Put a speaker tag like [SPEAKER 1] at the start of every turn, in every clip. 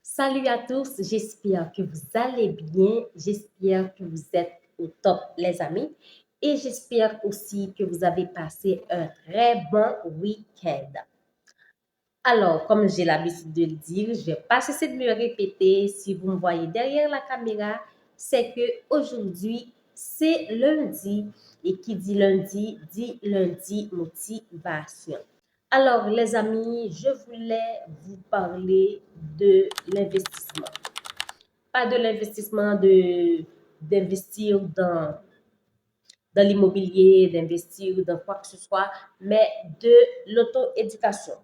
[SPEAKER 1] Salut à tous, j'espère que vous allez bien, j'espère que vous êtes au top les amis et j'espère aussi que vous avez passé un très bon week-end. Alors, comme j'ai l'habitude de le dire, je vais pas cesser de le répéter. Si vous me voyez derrière la caméra, c'est que aujourd'hui, c'est lundi et qui dit lundi motivation. Alors, les amis, je voulais vous parler de l'investissement. Pas de l'investissement d'investir dans l'immobilier, d'investir dans quoi que ce soit, mais de l'auto-éducation,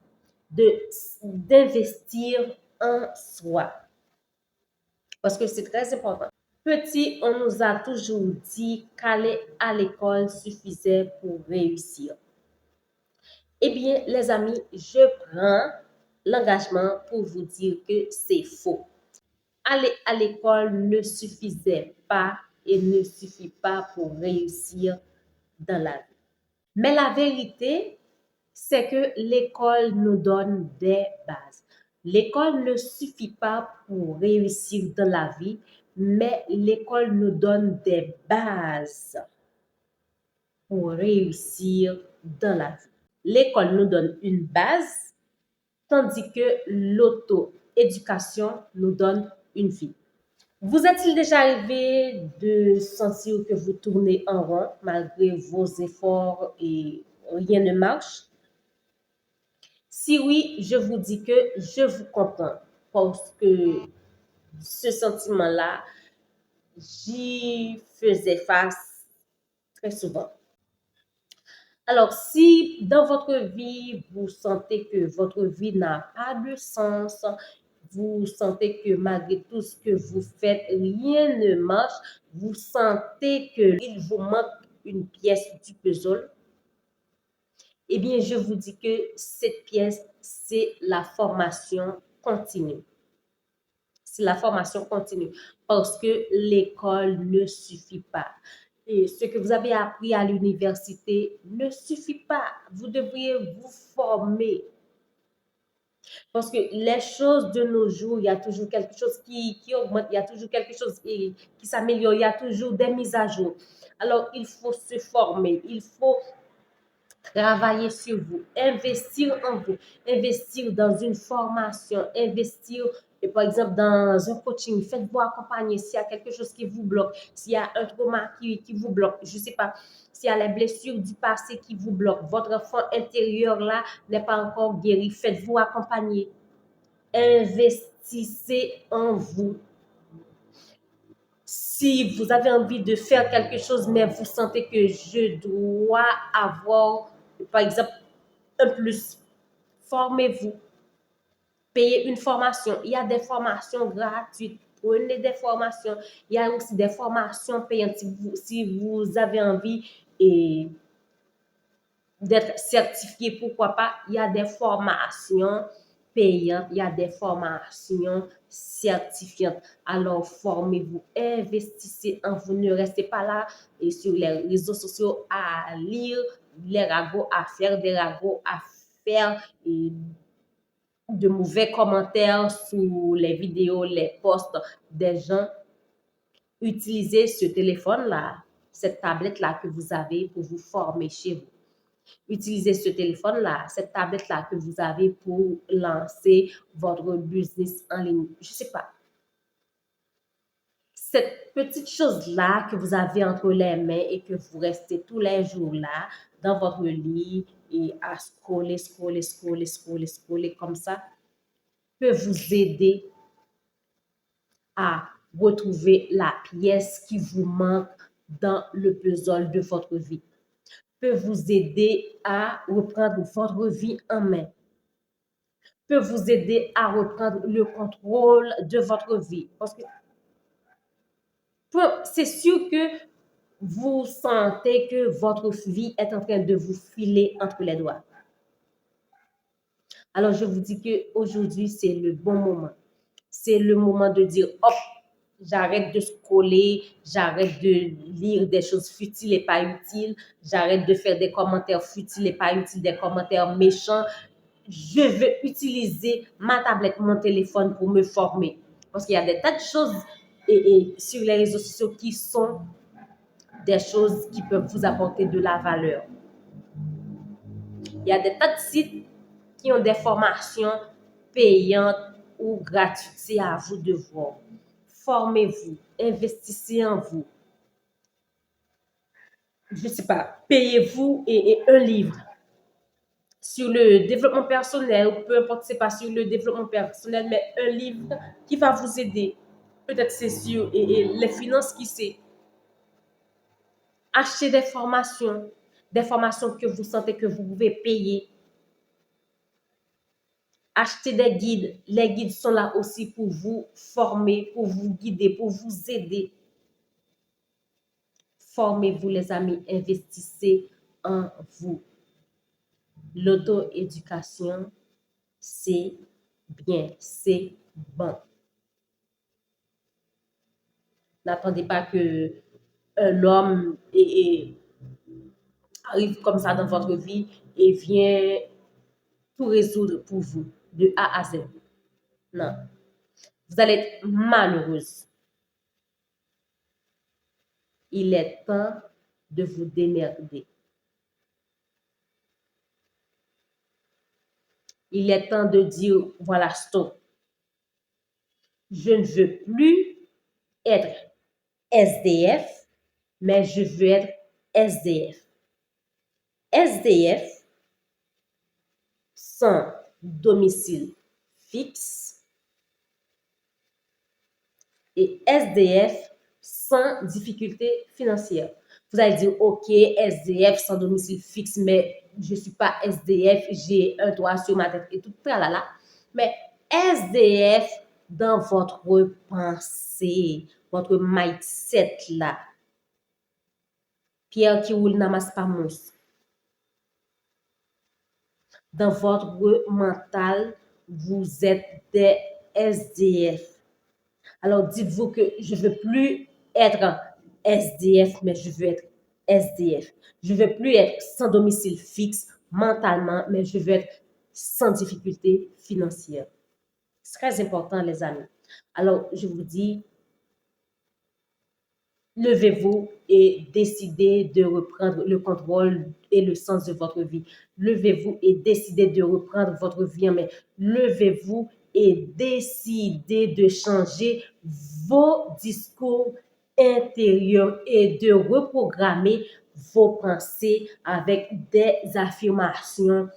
[SPEAKER 1] d'investir en soi. Parce que c'est très important. Petit, on nous a toujours dit qu'aller à l'école suffisait pour réussir. Eh bien, les amis, je prends l'engagement pour vous dire que c'est faux. Aller à l'école ne suffisait pas et ne suffit pas pour réussir dans la vie. Mais la vérité, c'est que l'école nous donne des bases. L'école ne suffit pas pour réussir dans la vie, mais l'école nous donne des bases pour réussir dans la vie. L'école nous donne une base, tandis que l'auto-éducation nous donne une vie. Vous est-il déjà arrivé de sentir que vous tournez en rond malgré vos efforts et rien ne marche? Si oui, je vous dis que je vous comprends parce que ce sentiment-là, j'y faisais face très souvent. Alors, si dans votre vie, vous sentez que votre vie n'a pas de sens, vous sentez que malgré tout ce que vous faites, rien ne marche, vous sentez qu'il vous manque une pièce du puzzle, eh bien, je vous dis que cette pièce, c'est la formation continue. C'est la formation continue parce que l'école ne suffit pas. Et ce que vous avez appris à l'université ne suffit pas. Vous devriez vous former. Parce que les choses de nos jours, il y a toujours quelque chose qui augmente, il y a toujours quelque chose qui s'améliore, il y a toujours des mises à jour. Alors, il faut se former, il faut travailler sur vous, investir dans une formation, investir, par exemple, dans un coaching. Faites-vous accompagner s'il y a quelque chose qui vous bloque, s'il y a un trauma qui vous bloque, je ne sais pas, s'il y a les blessures du passé qui vous bloquent, votre enfant intérieur là n'est pas encore guéri. Faites-vous accompagner. Investissez en vous. Si vous avez envie de faire quelque chose, mais vous sentez que je dois avoir, par exemple, un plus, formez-vous. Payez une formation. Il y a des formations gratuites. Prenez des formations. Il y a aussi des formations payantes si vous avez envie d'être certifié, pourquoi pas. Il y a des formations payantes, il y a des formations certifiantes. Alors, formez-vous, investissez en vous. Ne restez pas là et sur les réseaux sociaux à lire les ragots à faire, des ragots à faire et de mauvais commentaires sous les vidéos, les posts des gens. Utilisez ce téléphone-là, cette tablette-là que vous avez pour vous former chez vous. Utilisez ce téléphone-là, cette tablette-là que vous avez pour lancer votre business en ligne. Je ne sais pas. Cette petite chose-là que vous avez entre les mains et que vous restez tous les jours là, dans votre lit et à scroller comme ça, peut vous aider à retrouver la pièce qui vous manque dans le puzzle de votre vie. Peut vous aider à reprendre votre vie en main. Peut vous aider à reprendre le contrôle de votre vie. Parce que c'est sûr que vous sentez que votre vie est en train de vous filer entre les doigts. Alors, je vous dis qu'aujourd'hui, c'est le bon moment. C'est le moment de dire, hop, j'arrête de scroller, j'arrête de lire des choses futiles et pas utiles, j'arrête de faire des commentaires futiles et pas utiles, des commentaires méchants. je veux utiliser ma tablette, mon téléphone pour me former. Parce qu'il y a des tas de choses sur les réseaux sociaux qui sont des choses qui peuvent vous apporter de la valeur. Il y a des tas de sites qui ont des formations payantes ou gratuites. C'est à vous de voir. Formez-vous, investissez en vous. Je ne sais pas, payez-vous un livre sur le développement personnel, ou peu importe, c'est pas sur le développement personnel, mais un livre qui va vous aider. Peut-être c'est sur les finances, qui sait. Achetez des formations que vous sentez que vous pouvez payer. Achetez des guides. Les guides sont là aussi pour vous former, pour vous guider, pour vous aider. Formez-vous, les amis, investissez en vous. L'auto-éducation, c'est bien, c'est bon. N'attendez pas que un homme arrive comme ça dans votre vie et vient tout résoudre pour vous, de A à Z. Non. Vous allez être malheureuse. Il est temps de vous démerder. Il est temps de dire, voilà, stop. Je ne veux plus être SDF, mais je veux être SDF. SDF, sans domicile fixe, et SDF sans difficulté financière. Vous allez dire, ok, SDF sans domicile fixe, mais je ne suis pas SDF, j'ai un toit sur ma tête et tout, tralala. Mais SDF dans votre pensée, votre mindset là. Pierre qui roule n'amasse pas mousse. Dans votre mental, vous êtes des SDF. Alors dites-vous que je ne veux plus être SDF, mais je veux être SDF. Je ne veux plus être sans domicile fixe mentalement, mais je veux être sans difficulté financière. C'est très important, les amis. Alors, je vous dis, levez-vous et décidez de reprendre le contrôle et le sens de votre vie. Levez-vous et décidez de reprendre votre vie en main. Levez-vous et décidez de changer vos discours intérieurs et de reprogrammer vos pensées avec des affirmations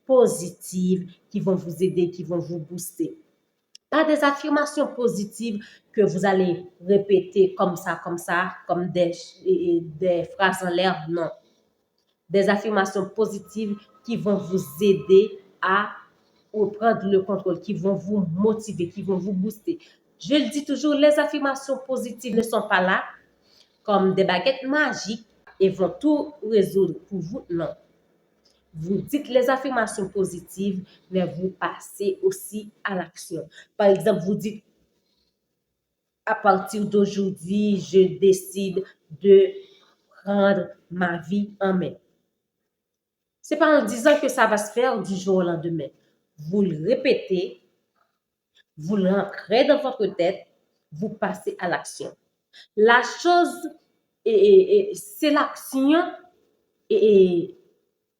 [SPEAKER 1] positives qui vont vous aider, qui vont vous booster. Pas des affirmations positives que vous allez répéter comme ça, comme des phrases en l'air, non. Des affirmations positives qui vont vous aider à reprendre le contrôle, qui vont vous motiver, qui vont vous booster. Je le dis toujours, les affirmations positives ne sont pas là comme des baguettes magiques et vont tout résoudre pour vous, non. Vous dites les affirmations positives, mais vous passez aussi à l'action. Par exemple, vous dites, à partir d'aujourd'hui, je décide de prendre ma vie en main. Ce n'est pas en disant que ça va se faire du jour au lendemain. Vous le répétez, vous l'ancrez dans votre tête, vous passez à l'action. La chose, c'est l'action,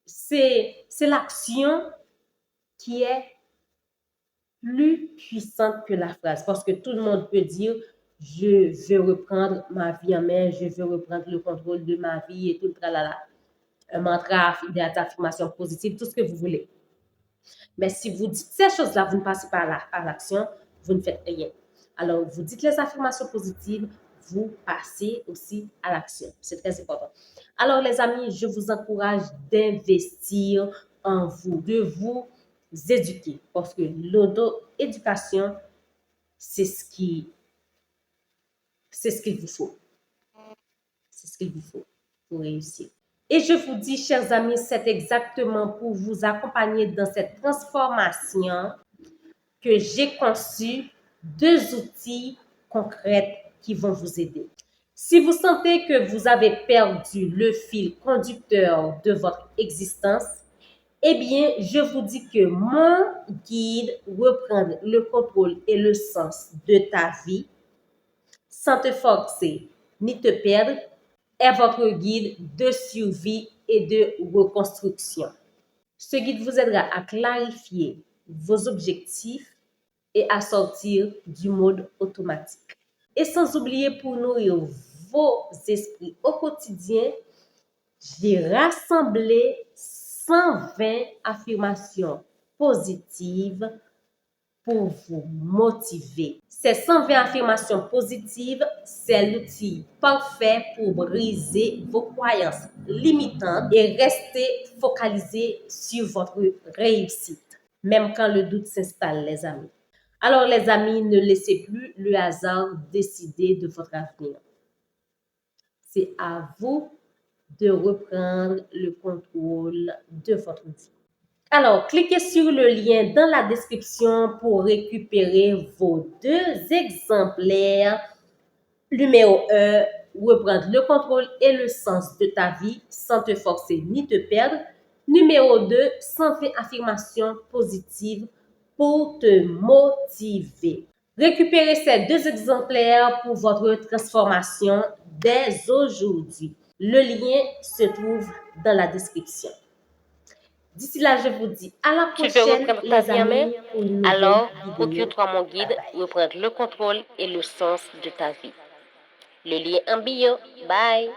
[SPEAKER 1] c'est l'action qui est plus puissante que la phrase. Parce que tout le monde peut dire, je veux reprendre ma vie en main, je veux reprendre le contrôle de ma vie et tout le tralala. Un mantra, des affirmations positives, tout ce que vous voulez. Mais si vous dites ces choses-là, vous ne passez pas à l'action, vous ne faites rien. Alors, vous dites les affirmations positives, vous passez aussi à l'action. C'est très important. Alors, les amis, je vous encourage d'investir en vous, de vous éduquer. Parce que l'auto-éducation, c'est ce qu'il vous faut. C'est ce qu'il vous faut pour réussir. Et je vous dis, chers amis, c'est exactement pour vous accompagner dans cette transformation que j'ai conçu 2 outils concrets qui vont vous aider. Si vous sentez que vous avez perdu le fil conducteur de votre existence Eh bien, je vous dis que mon guide reprendre le contrôle et le sens de ta vie sans te forcer ni te perdre est votre guide de survie et de reconstruction. Ce guide vous aidera à clarifier vos objectifs et à sortir du mode automatique. Et sans oublier, pour nourrir vos esprits au quotidien, j'ai rassemblé 120 affirmations positives pour vous motiver. Ces 120 affirmations positives, c'est l'outil parfait pour briser vos croyances limitantes et rester focalisé sur votre réussite, même quand le doute s'installe, les amis. Alors, les amis, ne laissez plus le hasard décider de votre avenir. C'est à vous de reprendre le contrôle de votre vie. Alors, cliquez sur le lien dans la description pour récupérer vos 2 exemplaires. Numéro 1, reprendre le contrôle et le sens de ta vie sans te forcer ni te perdre. Numéro 2, 120 affirmations positives pour te motiver. Récupérez ces 2 exemplaires pour votre transformation dès aujourd'hui. Le lien se trouve dans la description. D'ici là, je vous dis à la
[SPEAKER 2] Tu veux
[SPEAKER 1] prochaine,
[SPEAKER 2] reprendre ta
[SPEAKER 1] les
[SPEAKER 2] vie en main?
[SPEAKER 1] amis, pour une nouvelle
[SPEAKER 2] Alors,
[SPEAKER 1] vidéo.
[SPEAKER 2] procure-toi mon guide, reprendre le contrôle et le sens de ta vie. Le lien en bio. Bye!